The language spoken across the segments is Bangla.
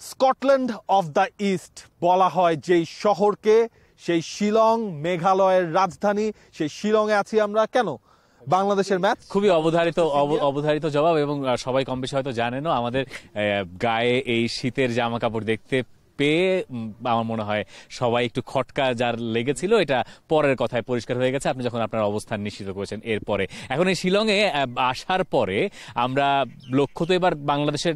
স্কটল্যান্ড অফ দ্য ইস্ট বলা হয় যেই শহরকে, সেই শিলং মেঘালয়ের রাজধানী, সেই শিলংয়ে আছি আমরা। কেন? বাংলাদেশের ম্যাচ। খুবই অবধারিত জবাব, এবং সবাই কম বেশি হয়তো জানেনও। আমাদের গায়ে এই শীতের জামা কাপড় দেখতে পেয়ে আমার মনে হয় সবাই একটু খটকা যার লেগেছিল, এটা পরের কথায় পরিষ্কার হয়ে গেছে আপনি যখন আপনার অবস্থান নিশ্চিত করেছেন। এরপরে এখন এই শিলংয়ে আসার পরে আমরা লক্ষ্য তো এবার বাংলাদেশের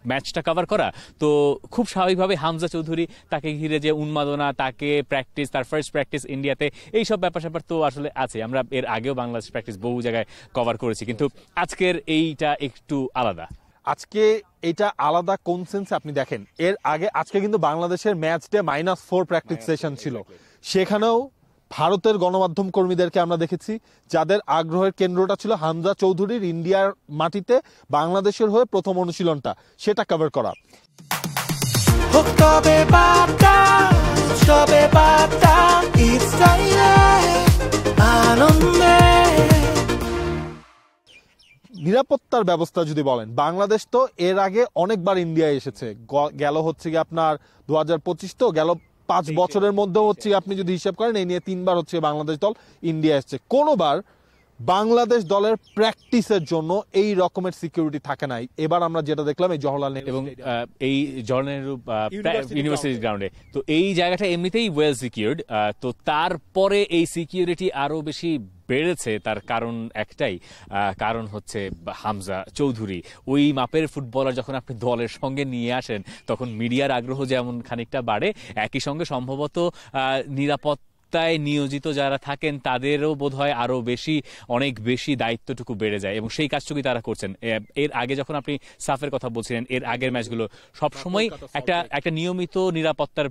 ম্যাচটা কভার করা, তো খুব স্বাভাবিকভাবে হামজা চৌধুরী, তাকে ঘিরে যে উন্মাদনা, তাকে প্র্যাকটিস, তার ফার্স্ট প্র্যাকটিস ইন্ডিয়াতে, এইসব ব্যাপার স্যাপার তো আসলে আছে। আমরা এর আগেও বাংলাদেশ প্র্যাকটিস বহু জায়গায় কভার করেছি, কিন্তু আজকের এইটা একটু আলাদা। আজকে এটা আলাদা কোন সেন্সে আপনি দেখেন, এর আগে আজকে কিন্তু বাংলাদেশের ম্যাচ ডে -4 প্র্যাকটিস সেশন ছিল, সেখানেও ভারতের গণমাধ্যম কর্মীদেরকে আমরা দেখেছি যাদের আগ্রহের কেন্দ্রটা ছিল হামজা চৌধুরীর ইন্ডিয়ার মাটিতে বাংলাদেশের হয়ে প্রথম অনুশীলনটা, সেটা কভার করা। নিরাপত্তার ব্যবস্থা যদি বলেন, বাংলাদেশ তো এর আগে অনেকবার ইন্ডিয়ায় এসেছে, গেল হচ্ছে কি আপনার 2025, তো গেল 5 বছরের মধ্যে হচ্ছে আপনি যদি হিসাব করেন এই নিয়ে 3 বার হচ্ছে বাংলাদেশ দল ইন্ডিয়া এসেছে। কোনোবার বাংলাদেশ দলের প্র্যাকটিসের জন্য এই রকমের সিকিউরিটি থাকে নাই। এবার আমরা যেটা দেখলাম এই জওহরলাল নেহরু এবং এই জওহরলাল নেহরু ইউনিভার্সিটি গ্রাউন্ডে, তো এই জায়গাটা এমনিতেই ওয়েল সিকিউরড, তো তারপরে এই সিকিউরিটি আরো বেশি বেড়েছে। তার কারণ একটাই, কারণ হচ্ছে হামজা চৌধুরী। ওই মাপের ফুটবলার যখন আপনি দলের সঙ্গে নিয়ে আসেন, তখন মিডিয়ার আগ্রহ যেমন খানিকটা বাড়ে, একই সঙ্গে সম্ভবত নিরাপত্তায় নিয়োজিত যারা থাকেন তাদেরও বোধহয় আরো বেশি, অনেক বেশি দায়িত্বটুকু বেড়ে যায়, এবং সেই কাজটুকুই তারা করছেন। এর আগে যখন আপনি সাফের কথা বলছিলেন, এর আগের ম্যাচগুলো সবসময় একটা নিয়মিত নিরাপত্তার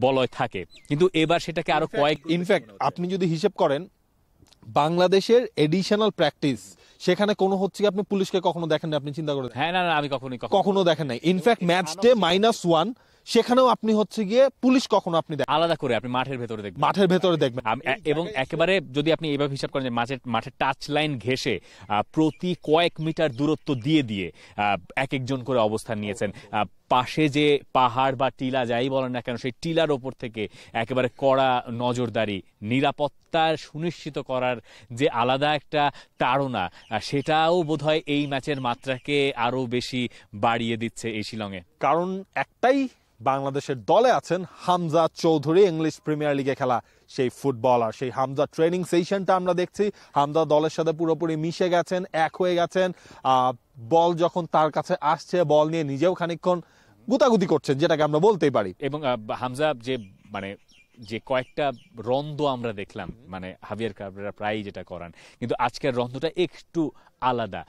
বলয় থাকে, কিন্তু এবার সেটাকে আরো ইনফ্যাক্ট আপনি যদি হিসেব করেন বাংলাদেশের এডিশনাল প্র্যাকটিস, সেখানে কোনো হচ্ছে আপনি পুলিশকে কখনো দেখেন না, আপনি চিন্তা করেন? হ্যাঁ, না, আমি কখনো দেখেন নাই। ইনফ্যাক্ট ম্যাচ ডে -1 সেখানেও আপনি হচ্ছে গিয়ে পুলিশ কখনো আপনি আলাদা করে আপনি মাঠের ভেতরে দেখবেন, এবং একেবারে যদি আপনি এইভাবে হিসাব করেন যে মাঠের টাচ লাইন ঘেঁষে প্রতি কয়েক মিটার দূরত্ব দিয়ে এক একজন করে অবস্থান নিয়েছেন। পাশে যে পাহাড় বা টিলা যাই বলেন না কেন, সেই টিলার ওপর থেকে একেবারে কড়া নজরদারি, নিরাপত্তা সুনিশ্চিত করার যে আলাদা একটা তাড়না, সেটাও বোধহয় এই ম্যাচের মাত্রাকে আরো বেশি বাড়িয়ে দিচ্ছে এই শিলংয়ে। কারণ একটাই, বাংলাদেশের দলে আছেন হামজা চৌধুরী, ইংলিশ প্রিমিয়ার লিগে খেলা সেই ফুটবলার। সেই হামজা ট্রেনিং সেশনটা আমরা দেখছি, হামজা দলের সাথে পুরোপুরি মিশে গেছেন, এক হয়ে গেছেন। বল যখন তার কাছে আসছে, বল নিয়ে নিজেও খানিকক্ষণ গুতাগুতি করছেন, যেটাকে আমরা বলতেই পারি। এবং হামজা যে কয়েকটা রন্দ আমরা দেখলাম, হাভিয়ার কাবরেরা প্রায় যেটা করান, কিন্তু আজকের রন্দটা একটু আলাদা।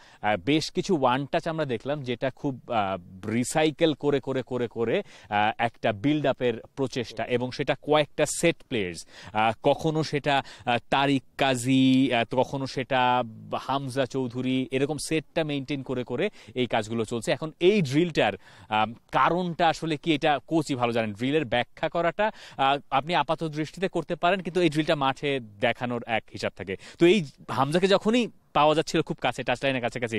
বেশ কিছু ওয়ান টাচ আমরা দেখলাম যেটা খুব রিসাইকেল করে একটা বিল্ড আপের প্রচেষ্টা, এবং সেটা কয়েকটা সেট প্লেয়ার্স, কখনো সেটা তারিক কাজী, কখনো সেটা হামজা চৌধুরী, এরকম সেটটা মেনটেন করে এই কাজগুলো চলছে। এখন এই ড্রিলটার কারণটা আসলে কি, এটা কোচই ভালো জানেন। ড্রিলের ব্যাখ্যা করাটা আপনি আপাত দৃষ্টিতে করতে পারেন, কিন্তু এই ড্রিলটা মাঠে দেখানোর এক হিসাব থাকে। তো এই হামজাকে যখনই পাওয়া যাচ্ছিল খুব কাছে, টাচ লাইনের কাছাকাছি,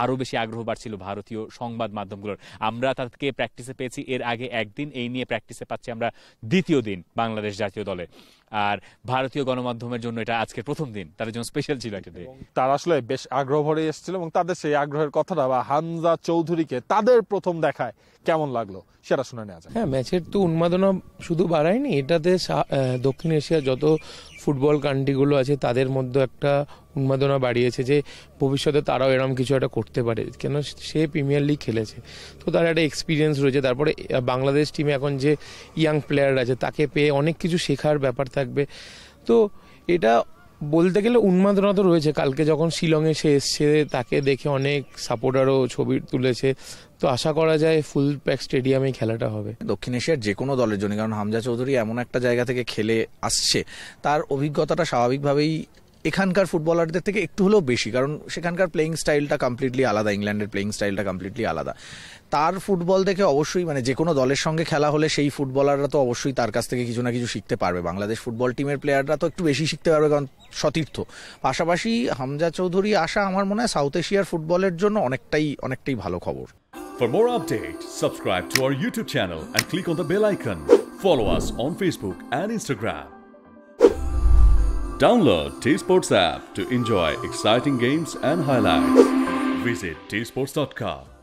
আরো বেশি আগ্রহ বাড়ছিল ভারতীয় সংবাদ মাধ্যমগুলোর। আমরা তাদেরকে প্র্যাকটিসে পেয়েছি এর আগে একদিন, এই নিয়ে প্র্যাকটিসে পাচ্ছি আমরা দ্বিতীয় দিন বাংলাদেশ জাতীয় দলে। আর ভারতীয় গণমাধ্যমের জন্য এটা আজকের প্রথম দিন, তাদের জন্য স্পেশাল ছিল একটা দিন। তারা আসলে বেশ আগ্রহ ভরে এসেছিল, এবং তাদের সেই আগ্রহের কথাটা বা হামজা চৌধুরীকে তাদের প্রথম দেখায় কেমন লাগলো সেটা শুনে নেওয়া যায়। হ্যাঁ, ম্যাচের তো উন্মাদনা শুধু বাড়ায়নি, এটাতে দক্ষিণ এশিয়ার যত ফুটবল কান্ট্রিগুলো আছে তাদের মধ্যে একটা উন্মাদনা বাড়িয়েছে যে ভবিষ্যতে তারাও এরকম কিছু একটা করতে পারে, কেন সে প্রিমিয়ার লিগ খেলেছে, তো তার একটা এক্সপিরিয়েন্স রয়েছে। তারপরে বাংলাদেশ টিমে এখন যে ইয়াং প্লেয়ার আছে তাকে পেয়ে অনেক কিছু শেখার ব্যাপার থাকবে। তো এটা বলতে গেলে উন্মাদনা তো রয়েছে। কালকে যখন শিলংয়ে সে এসছে, তাকে দেখে অনেক সাপোর্টারও ছবি তুলেছে, তো আশা করা যায় ফুল প্যাক স্টেডিয়ামে খেলাটা হবে। দক্ষিণ এশিয়ার যে কোনো দলের জন্য, কারণ হামজা চৌধুরী এমন একটা জায়গা থেকে খেলে আসছে, তার অভিজ্ঞতাটা স্বাভাবিকভাবেই এখানকার ফুটবলারদের থেকে একটু হলেও বেশি, কারণ সেখানকার প্লেয়িং স্টাইলটা কমপ্লিটলি আলাদা, ইংল্যান্ডের প্লেয়িং স্টাইলটা কমপ্লিটলি আলাদা। তার ফুটবল দেখে অবশ্যই যে কোনো দলের সঙ্গে খেলা হলে সেই ফুটবলাররা তো অবশ্যই তার কাছ থেকে কিছু না কিছু শিখতে পারবে। বাংলাদেশ ফুটবল টিমের প্লেয়াররা তো একটু বেশি শিখতে পারবে, কারণ সতীর্থ। পাশাপাশি হামজা চৌধুরী আসা আমার মনে হয় সাউথ এশিয়ার ফুটবলের জন্য অনেকটাই ভালো খবর। For more updates, subscribe to our YouTube channel and click on the bell icon. Follow us on Facebook and Instagram. Download T Sports app to enjoy exciting games and highlights. Visit tsports.com.